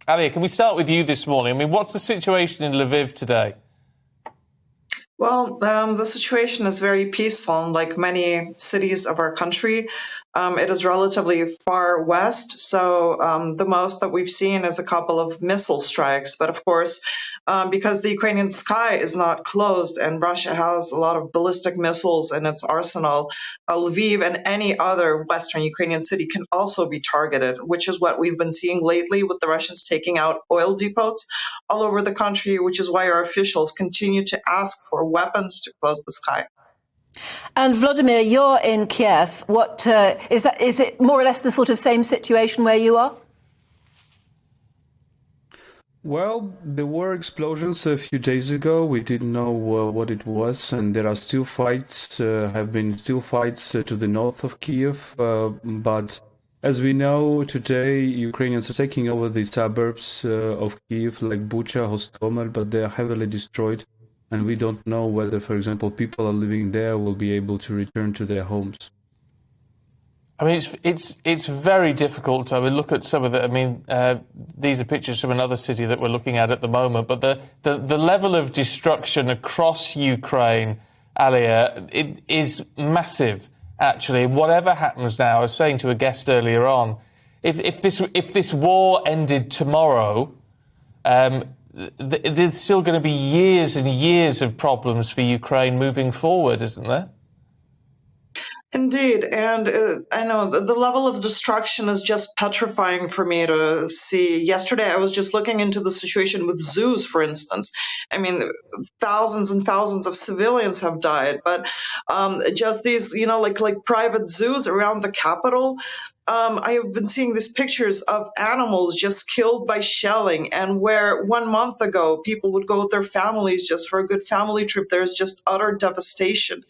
Alya, can we start with you this morning? I mean, what's the situation in Lviv today? Well, the situation is very peaceful. Like many cities of our country, it is relatively far west. So the most that we've seen is a couple of missile strikes. But of course, because the Ukrainian sky is not closed and Russia has a lot of ballistic missiles in its arsenal, Lviv and any other Western Ukrainian city can also be targeted, which is what we've been seeing lately with the Russians taking out oil depots all over the country, which is why our officials continue to ask for weapons to close the sky. And Volodymyr, you're in Kiev. What is that? Is it more or less the sort of same situation where you are? Well, there were explosions a few days ago. We didn't know what it was, and there are still fights. Have been still fights to the north of Kiev, but as we know today, Ukrainians are taking over the suburbs of Kiev, like Bucha, Hostomel, but they are heavily destroyed. And we don't know whether, for example, people are living there will be able to return to their homes. I mean, it's very difficult. I mean, look at some of the. I mean, these are pictures from another city that we're looking at the moment. But the level of destruction across Ukraine, Alya, it is massive. Actually, whatever happens now, I was saying to a guest earlier on, if this war ended tomorrow, there's still going to be years and years of problems for Ukraine moving forward, isn't there? Indeed, and I know the level of destruction is just petrifying for me to see. Yesterday, I was just looking into the situation with zoos, for instance. I mean, thousands and thousands of civilians have died, but just these, like private zoos around the capital. I have been seeing these pictures of animals just killed by shelling, and where 1 month ago people would go with their families just for a good family trip, there's just utter devastation,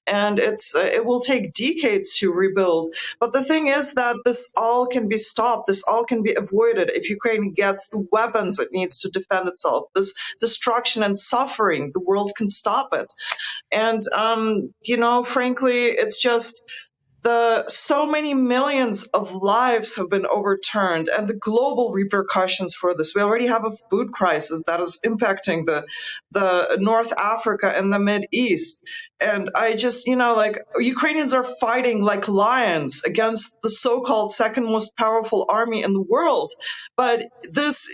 and it will take decades to rebuild. But the thing is that this all can be stopped, this all can be avoided if Ukraine gets the weapons it needs to defend itself. This destruction and suffering, the world can stop it. And frankly, it's just so many millions of lives have been overturned, and the global repercussions for this. We already have a food crisis that is impacting the North Africa and the Mid East. And I just, Ukrainians are fighting like lions against the so-called second most powerful army in the world. But this,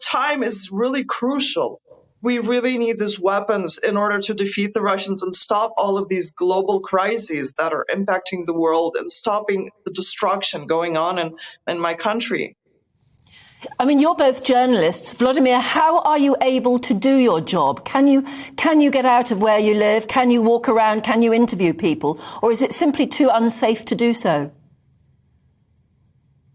time is really crucial. We really need these weapons in order to defeat the Russians and stop all of these global crises that are impacting the world and stopping the destruction going on in my country. I mean, you're both journalists. Volodymyr, how are you able to do your job? Can you get out of where you live? Can you walk around? Can you interview people? Or is it simply too unsafe to do so?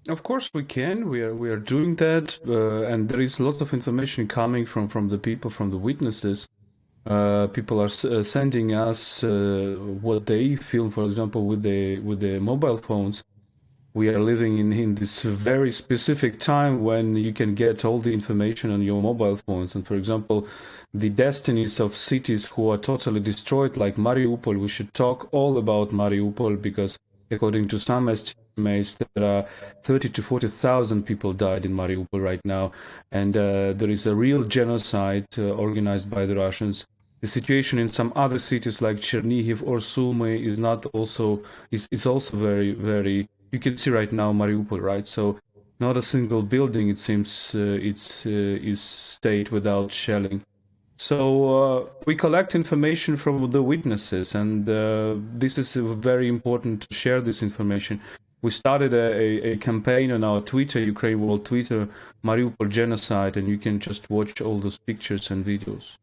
Of course we can. We are doing that, and there is lots of information coming from the people, from the witnesses. People are sending us what they feel. For example, with the mobile phones, we are living in this very specific time when you can get all the information on your mobile phones. And for example, the destinies of cities who are totally destroyed, like Mariupol. We should talk all about Mariupol because, according to some estimates, there are 30 to 40,000 people died in Mariupol right now, and there is a real genocide organized by the Russians. The situation in some other cities like Chernihiv or Sumy is also very, very. You can see right now Mariupol, right? So not a single building, it seems, is stayed without shelling. So we collect information from the witnesses, and this is very important to share this information. We started a campaign on our Twitter, Ukraine World Twitter, Mariupol Genocide, and you can just watch all those pictures and videos.